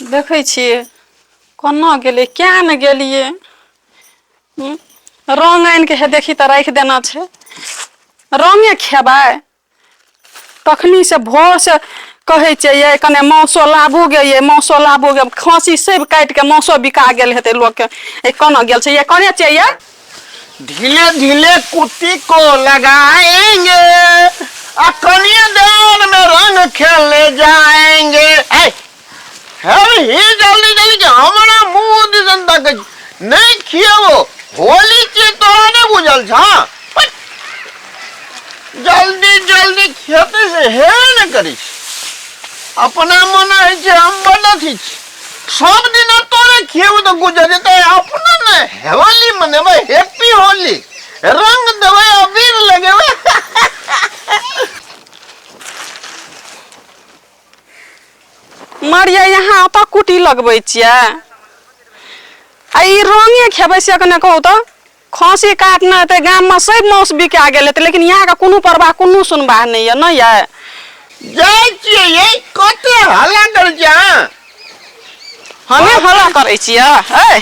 देखे छिए कोना गेले क्या न गेलिए रंग आन के हे देखी त राख देना छे रंगे खेबै तखनी से भोर से कहे ये कने मौसो लाबू गे ये मौसो लाबू गे खांसी सब काट के मौसो बिका गेल हेते लोग के कोना गेल छे ये कने चाहिए धीरे धीरे कुत्ती को लगाएंगे कन्यादान में रंग खेलने जाएंगे जल्दी जल्दी हमारा मुंह जनता के नहीं खियावो होली के तोहने बुझल छा जल्दी जल्दी खेते से हे न करी अपना मन है हम बनथी सब दिन तोरे खियाव तो गुजर जेते अपना न होली मनेबे हैप्पी होली रंग देवे अबीर लगेबे मारिया यहाँ आता कुटी लगबै छियै आई रंगे खेबै से कने कहू तो खांसी काटना ते गाम में सब मौस बिका गेल हेते लेकिन यहाँ का कोनो परवाह कोनो सुनबाह नहीं है न ये जाय छियै ये कते हल्ला कर जा हमें हल्ला करै छियै ए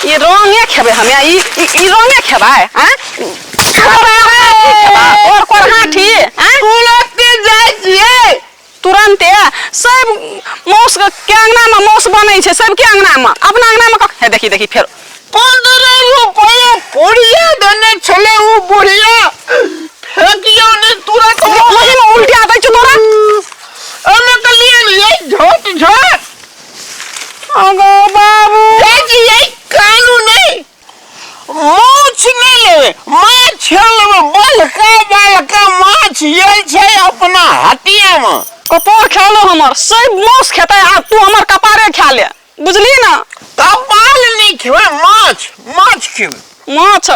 ई रंगे खेबै हमें ई रंगे खेबै हैं और कोन हाथी हैं तुरंत जाय छियै तुरंते सब मौस के अंगना में मौस बनै छै सब के अंगना में अपना अंगना में हे देखी देखी फेर 15 रुपया पुड़िया देने चले वो बुढ़िया फेंकियो ने तुरंत वही में उल्टी आता है तोरा अरे के लिए झट झट अगो बाबू ये कानून नहीं माछ नहीं लेवे माछ लेवे बलका माछ ये छै अपना हटिया में कपार खा लो हमर सब मौस खेता आ तू हमर कपारे खा ले बुझली ना कपाल नहीं खेवे माछ खेवे माछ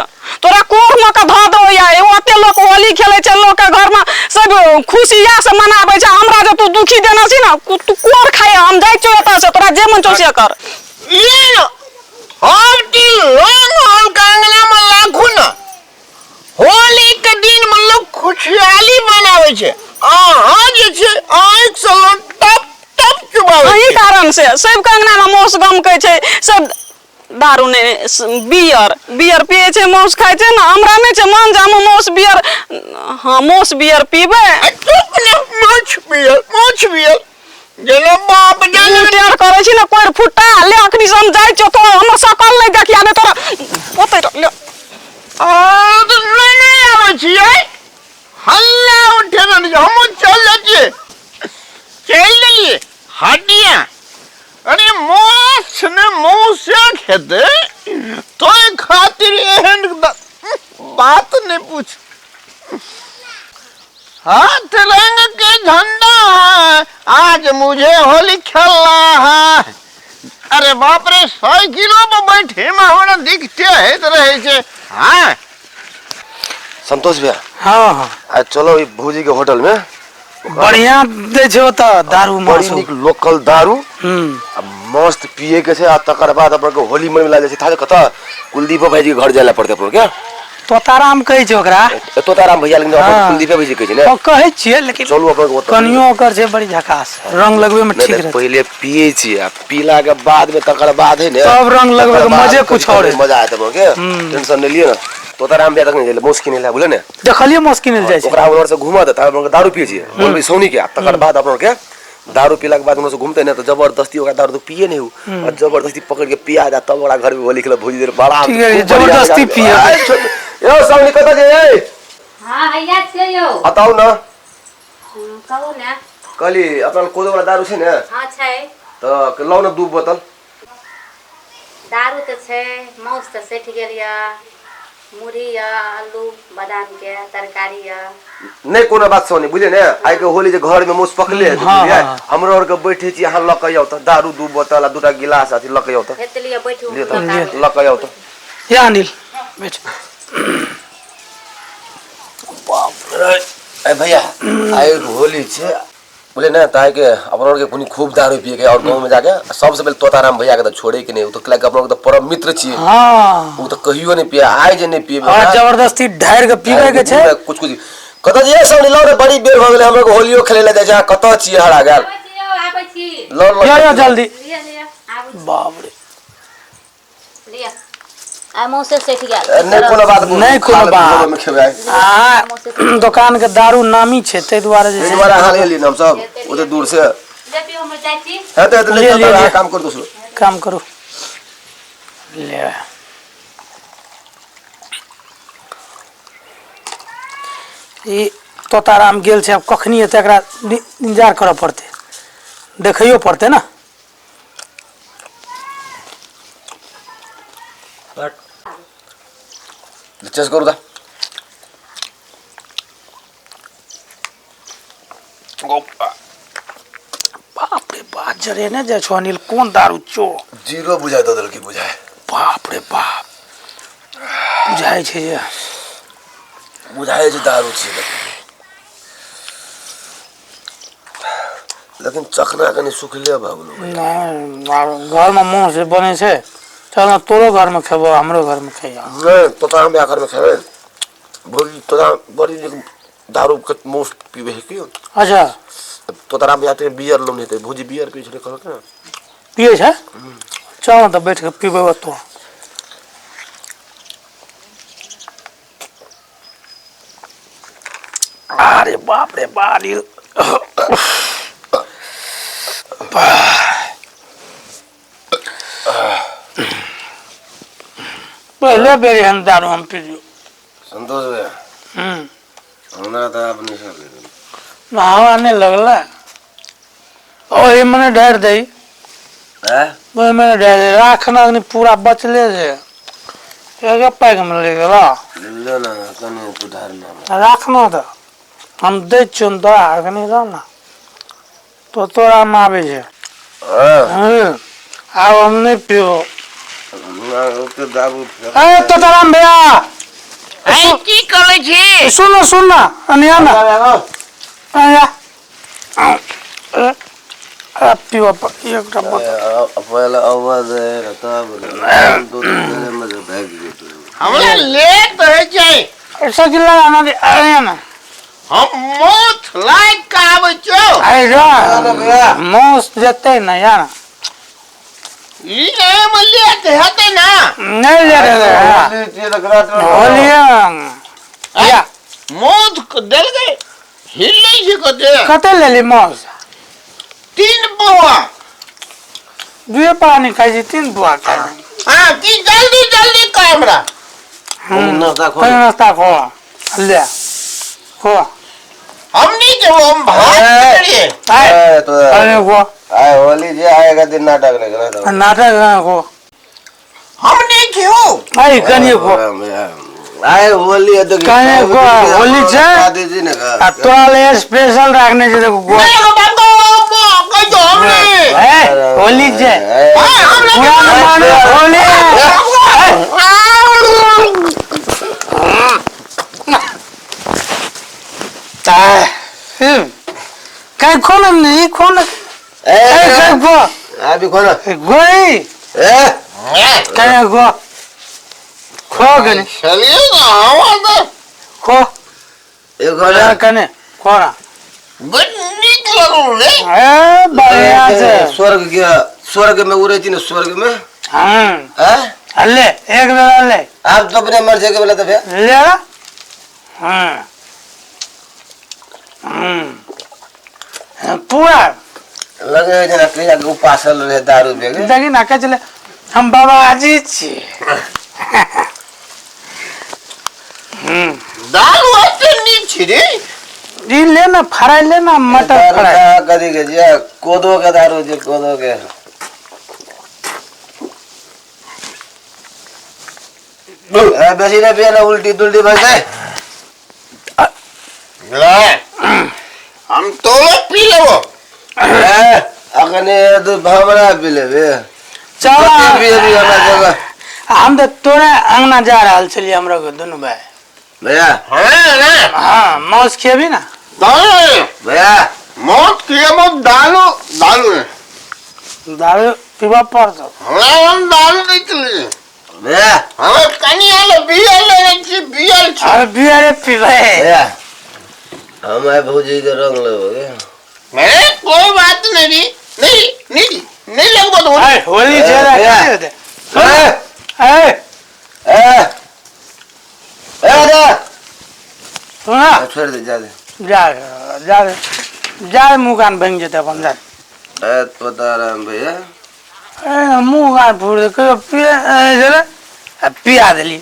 तोरा कोर में का ध दो या ओते लोग होली खेले छै लोग के घर में सब खुशिया से मनाबै छै हमरा जे तू दुखी देना छी ना तू कोर खाए हम जाय छौ एता से तोरा जे मन छौ से कर ये हफ्ती लोग हम कांगना में लाखू ना होली के दिन में लोग खुशहाली मनावे छै अहाँ जे छै आंख से टप टप चुबावे एही कारण से सब कांगना में मौस गम कहै छै सब दारू ने बियर पिए छै मौस खाय छै ना हमरा में छै मन जाम मौस बियर हां मौस बियर पीबे माछ बियर जेना बाप जाने टेर करे छी ना कोर फुटा ले अखनी सम जाय छ तो हमर सकल नहीं देखिया ने तोरा ओते ले तो नहीं आवे छियै हल्ला उठे न हम चल लिए हड्डियां अरे मौस ने मौस खेते तो खातिर एहन बात नहीं पूछ हाथ रंग के झंडा है आज मुझे होली खेलना है अरे बाप रे 100 किलो में बैठे में हमरा दिखते है तो रहे छे हां संतोष भैया हाँ आज चलो ई भौजी के होटल में बढ़िया दे छो त दारू बड़ी निक लोकल दारू मस्त पिए के छै आ तकर बाद अपन के होली में लागे छै था कत कुलदीप भाई जी के घर जायला पड़ते अपन के तोताराम कहै छै ओकरा तोताराम भैया लेकिन अपन कुलदीप भाई जी कहै छै ने ओ कहै छियै लेकिन चलू अपन के कनियो ओकर छै बड़ी झकास रंग लगबे में ठीक रहै पहले पिए छी आ पीला के बाद में तकर बाद है ने सब रंग लगबे के मजे कुछ और है मजा आत अपन के टेंशन नहीं लियो ना तोताराम भैया तक नहीं ले मुश्किल नहीं बोले ने देखलिए मुश्किल मिल जाय छै ओकरा उधर से घुमा देता अपन दारू पिए छी बोलबे सोनी के तकर बाद अपन के दारू पीला के बाद उनसे घूमते ना तो जबरदस्ती ओकरा दारू तो पिए नहीं हो और जबरदस्ती पकड़ के पिया जा तब ओकरा घर में होली खेला भौजी देर बड़ा ठीक है जबरदस्ती पिए यो सामने कत जे हां हैया छै यो बताऊ ना कहू ना कली अपन कोदो वाला दारू छै ने हां छै तो लौ ना 2 बोतल दारू तो छै मौस तो सेठ गेल या मुरही या आलू बादाम के तरकारी या नहीं कोनो बात सोनी बुझे ने आइ के होली जे घर में मुस पकले है बुझिए हमरो और के बैठे छी अहाँ ल के आउ त दारू 2 बोतल आ 2टा गिलास अथी ल के आउ त हेतलिए बैठू ल के आउ त ये अनिल बैठ बाप रे ए भैया आइ होली छे बोले ना ताय के अपन और के कुनी खूब दारू पिए के और गांव में जाके सबसे पहले तोताराम भैया के तो छोड़े के नहीं, वो तो क्ला के अपन के तो परम मित्र छी। हां वो तो कहियो नहीं पिया, आइ जे नहीं पिए और जबरदस्ती ढार के पीबे के छे कुछ कुछ कत जे सब लो रे बड़ी बेर भ गेले हमरो होलियो खेले ला जाय जा कत छी हरा गेल आबै छी लो लो या जल्दी बाप रे लिया आ मुंह से सेठ गया नहीं कोनो बात नहीं कोनो बात। में खेबै आ दुकान के दारू नामी छै तै दुआरे जे एहि छै दुआरे अहाँ ले ली हम सब ओते दूर से ले पियो मिर्चाई है तो ले, ले, ले। काम कर दोसरो काम करू ले ई तोताराम गेल छै अब कखनी एतै एकरा इंतजार करऽ पड़तै देखैयो पड़तै ना चेस करू दा बाप रे बाप जरे ने जाइ छौ अनिल कोन दारू चो जीरो बुझाय ददल की बुझाय बाप रे बाप बुझाइ छै जे बुझाय जे दारू छी लेकिन चखना कनी सुखले भऽ गेलो घर में मुंह से बने छै चल ना तोरो घर में खेबो हमरो घर में खइया नहीं तोता हम आकर में खेबै भोगी तोता बड़ी दारू के मोस्ट पीबे है की अच्छा तोता में आते बियर लोन हेते भोजी बियर पी छले कहलक ना पिए छै चल ना त बैठ के पीबे तो अरे बाप रे बारी पहले बेरी हम दारू हम पी लियो संतोष भैया हमरा तो अपने सब हवा नहीं लगला ओ ये मने ढेर दई हैं वो मैंने ढेर राखना नहीं पूरा बचले से एक पैक में ले गेला ले ना कने उधार ना राखना था हम दे चुन तो आगनी रह ना तो तोरा में आवे छे हां अब हम नहीं पियो ना ओके दारू ए तो तोरा भैया आई की करे छी सुन सुन ना अनिया ना अनिया पियो एक डब्बा पहले आवाज है तब दो तीन मजे बैग गए हमरा लेट है जाए ऐसा किला आना दे अनिया ना हम मोथ लाइक का आवे छो अरे जा मौस जते ना यार ई नहीं मले हते ना नहीं ले रहे होलिया या मोथ को दल गए हिले जी को दे कते ले ली मौस 3 बुआ दुए पानी खाई जी 3 बुआ खाई हां की जल्दी जल्दी का हमरा नाश्ता खो नाश्ता खो ले खो हमनी के वो हम भात करिए आए तो अरे खो आए होली जे आएगा दिन नाटक नहीं करना नाटक खो हमनी के हो आई कनी खो आए होली है तो कने खो होली छे दीजिए ना आ तोरा ले स्पेशल राखने छे देखो गो नहीं बाबा कह दो हमने ए होली छे हम पुरान माने होली कहीं खोल नहीं खोल कहीं खो अभी कौन गोई ए कहीं खो खो कने चलिए ना आवाज खो एक और कने खोरा बड़ नीक लगो रे ए बढ़िया से स्वर्ग में उड़े थी ना स्वर्ग में हां हैं ले एक बेला ले आप तो अपने मर्जी के बोला तो फिर ले हां पूरा लगे जना कहीं के उपासल रहे दारू बेगे देखी ना के चले हम बाबा आजी छी दाल वास्ते नीक छी रे ई ले ना फ्राई ले ना मटर फ्राई कदी के जे कोदो के दारू जे कोदो के बेसी ने पिया ना उल्टी दुल्टी बज जाए ले हम तो पी लेबो अखने तो भावना पी लेबे चल भी अभी हमारा जगह हम तो तोरे अंगना जा रहल छलिए हमरा के दोनों भाई भैया हां रे हां मौस खेबी ना दाल भैया मौत के मत दालू दालू दारू पीबा पड़तो हमरा हम दाल नहीं चले भैया हम कनी आले बियल ले छी बियल छी अरे बियारे पीबे भैया हमारे भौजी के रंग लगोगे मैं कोई बात नहीं नहीं नहीं लगो मत होली। होली भैया। सुना छोड़ दे जा दे जा मुँह कान बन जेते अपन जा तोताराम भैया मुँह कान फूट पिया दिली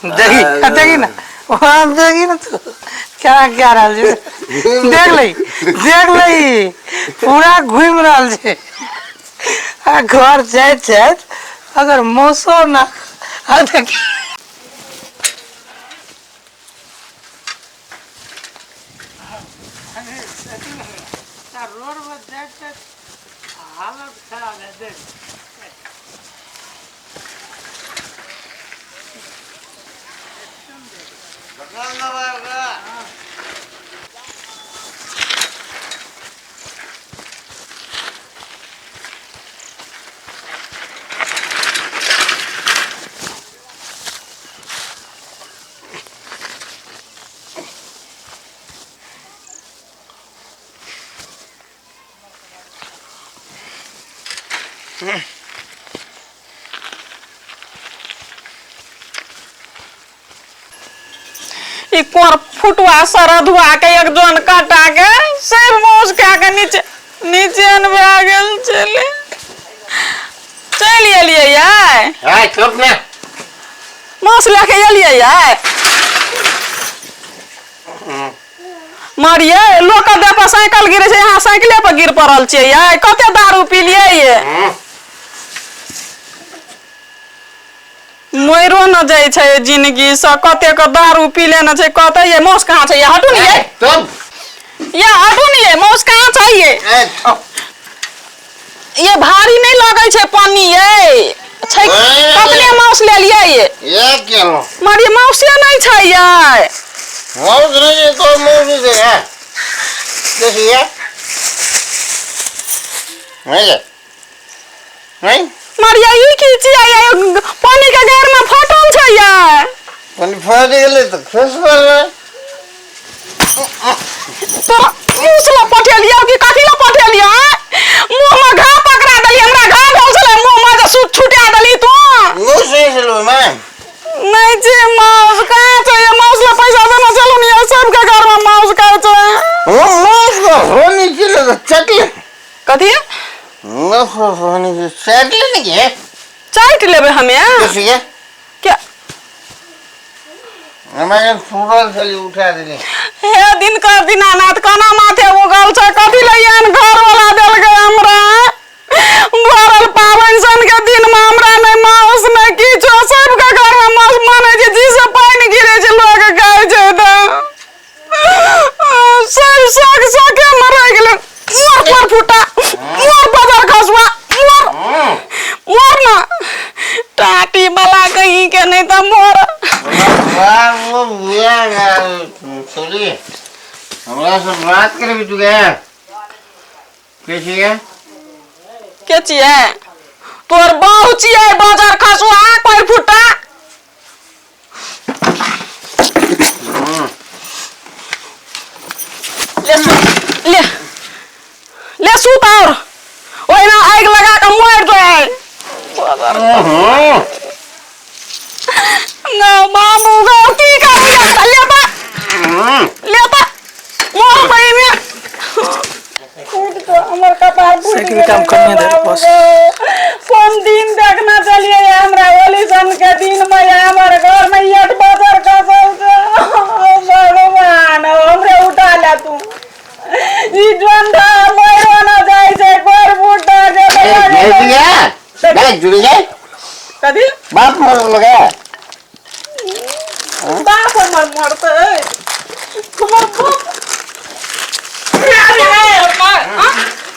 देखी ना वहाँ देखी ना तू क्या रहा देख लई पूरा घूम रहा छे आ घर जाए अगर मौसम ना देखी रोड में जाए हालत खराब है देख एक और फुटवा सर धुआ के एक जन काटा के सब मोस के नीचे नीचे अनबे गेल चल एलिए याय हाय चुप ना। मोस लेके एलिए याय मारिए लोक दे पर साइकिल गिरे छै यहाँ साइकिले पर गिर पड़ल छै याय कते दारू पी लिए ये मरो न जाय छै जिंदगी से कते के दारू पी लेना छै कते ये मौस कहाँ छै ये हटू नहीं ये तुम ये हटू नहीं ये मौस कहाँ छै ये भारी नहीं लगे छै पानी ये छै कतने मौस ले लिए ये क्या लो मारी मौसे नहीं छै ये मौज नहीं तो मौज दे है देखिए नहीं मारिया ई की छियै ये पानी के घेर में फटल छै ये पानी फट गेले तो खस पड़ले तो उसला पटेलिया कि काठीला पटेलिया मुंह में घा पकड़ा देली हमरा घा भल छले मुंह में जे छुटा देली तू नो से लो मैं नहीं जी मौस कहाँ छै ये मौस ला पैसा देना चलू नहीं सब के घर में मौस का छै वो मौज को होनी चाहिए चटले कथी नो होनी चाहिए चटले नहीं है चाट लेबे हमें देखिए क्या हमारे फूल खाली उठा दिले हे दिन कर दीनानाथ काना माथे उगल छै कथी लइयन घर वाला देल गए हमरा भरल पावन सन के दिन में हमरा नहीं मौस नहीं किछो सब के घर में मौस माने छै जी से पानी गिरे छै लोग गाय छै त सब सक सके मर गेले मोर पर फुटा मोर बाजार खसवा मोर ना टाटी वाला कहीं के नहीं त मोर वो बुआ छोड़ी हमरा से बात करे भी तू गया कैसी है के छियै तोर बहु छियै बाजार खसवा कोई फुटा ले ले सूत और ओइ में आग लगा के मर जाए ना मामू गो की कर लेता मोर भाई में कूद तो हमर कपार फूट साइकिल काम करने दे बस कोन दिन देखना चलिए हमरा ओलिसन के दिन में हमर घर में यट बाजार खसल छै भगवान हमरे उठा ले तू ई जोंधा मरो न जाय छै कोर फुटा के मैं जुड़ गए कथी बाप मर लगा बाप हमर मरते हमर बाप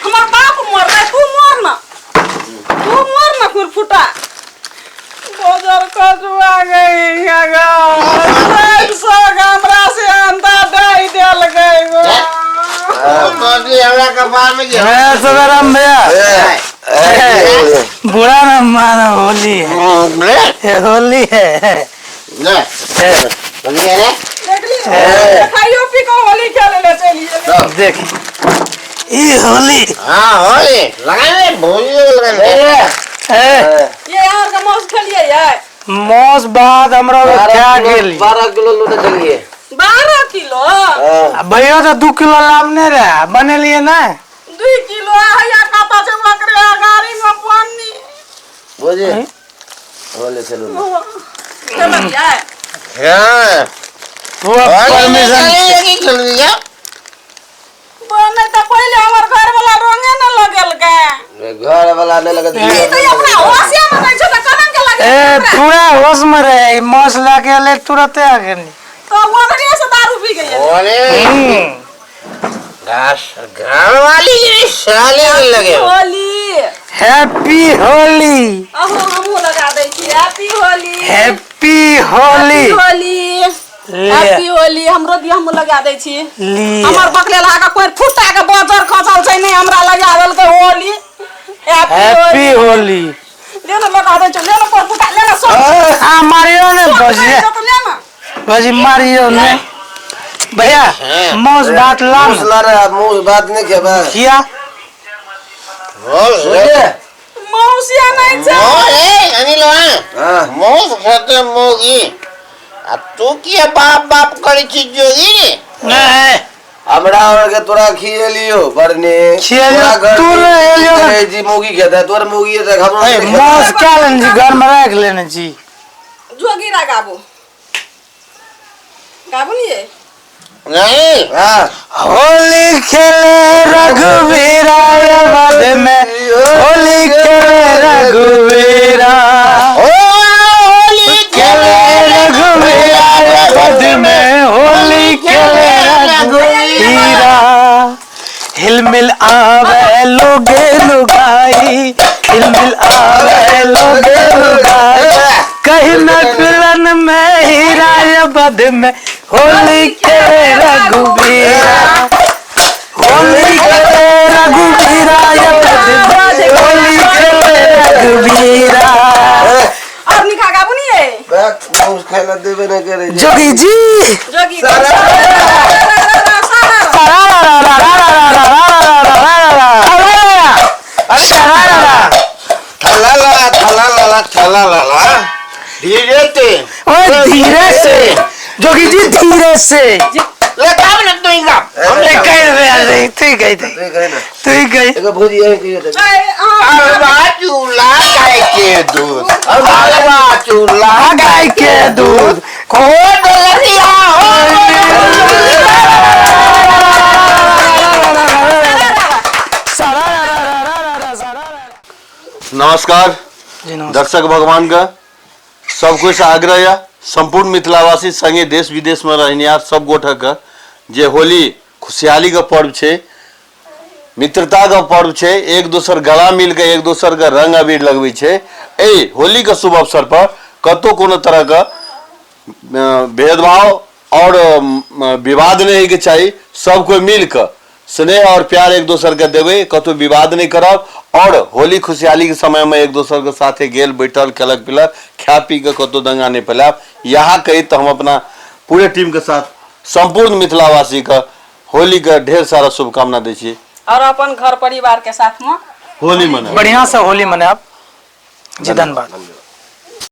हमर बाप मर रहा तू मर ना फिर फुटा बाजार खसवा गई सब हमरा से अंधा डाई देल गई हमरा कपार में सदाराम भैया बुरा ना मानो होली है ये होली है खाइयो पी को होली खेले ले चलिए देख ये होली हाँ होली लगाए भोजी लगाए ये यार का मौस खेलिए यार मौस बाद हमरा क्या गेली 12 किलो लोटे चलिए 12 किलो भैया तो 2 किलो लामने रहे बनेलिए ना 2 किलो या काता से मकरे गाड़ी में पानी बोझे होले चलो चल जाए हाँ वो परमिशन चल गया बने तो पहले हमर घर वाला रंगे न लगल के घर वाला ने लगा ये तो अपना होशिया में नहीं छ कदम के लगे ए पूरा होश में रहे मौस लाके ले तुरंत आ गई तो वो बढ़िया से दारू पी गई है होली गाश घर वाली ये साले लगे होली हैप्पी होली अहो हमहू लगा दै छी हैप्पी होली हैप्पी होली होली ले हैप्पी होली हमरो दिया हम लगा दै छी ली हमर बकले लगा कोई फुटा के बजर खसल छै नहीं हमरा लगावल के होली हैप्पी होली ले ना लगा दै छी ले ना पर फुटा ले ना सब आ मारियो ने बजिए तो ले ना बजी मारियो ने भैया मौस बात लाम मुसला रे मुस बात नहीं के बा किया बोझे मौसिया नहीं छै होली अनिल हां मोस खाते मोगी आ तू किया बाप बाप करे छी जोगी रे नहीं हमरा और के तोरा खिएलियो बरने खिएलियो, तू ने एलियो ना। जी मोगी कहता तोर मोगी है हमरा ए मौस क्या लेने जी घर में रख लेने जी जोगी रा गाबो गाबो नहीं है नहीं हां होली खेले रघुवीरा बद में होली खेले रघुवीरा होली खेले रघुवीरा बद में होली खेले रघुवीरा हिलमिल आवे लोगे लुगाई हिलमिल आवे लोगे लुगाई कहीं न फिलन में हीरा बद में होली खेले रघुवीरा होली खेले रघुवीरा होली खेले रघुवीरा और निखा गाबो नहीं है बैक मुस खेला देबे न करे जोगी जी जोगी थला धीरे ते ओए धीरे से जोगी जी धीरे से ले काम न तू इंगा हमने कह रहे तू गई थी देख रहे ना तू गई एगो भोजी है कि हलवा चूल्हा गाय के दूध हलवा चूल्हा गाय के दूध खोद लरिया नमस्कार दर्शक भगवान का सब कुछ आग्रह है संपूर्ण मिथिलावासी संगे देश विदेश में रहनिहार सब गोठक का जे होली खुशहाली का पर्व छे मित्रता का पर्व छे एक दूसर गला मिल के एक दूसर का रंग अबीर लगवे छे ए होली का शुभ अवसर पर कतो कोनो तरह का भेदभाव और विवाद नहीं के चाहिए सब कोई मिल कर स्नेह और प्यार एक दूसर के देवे कतो विवाद नहीं करब और होली खुशहाली के समय में एक दूसर के साथे गेल बैठल खेलक पिलक खा पी के कतो दंगा नहीं फैलाब यहाँ कही तो हम अपना पूरे टीम के साथ संपूर्ण मिथिलावासी का होली का ढेर सारा शुभकामना दे छी और अपन घर परिवार के साथ में होली मनाओ बढ़िया से होली मनाब जी धन्यवाद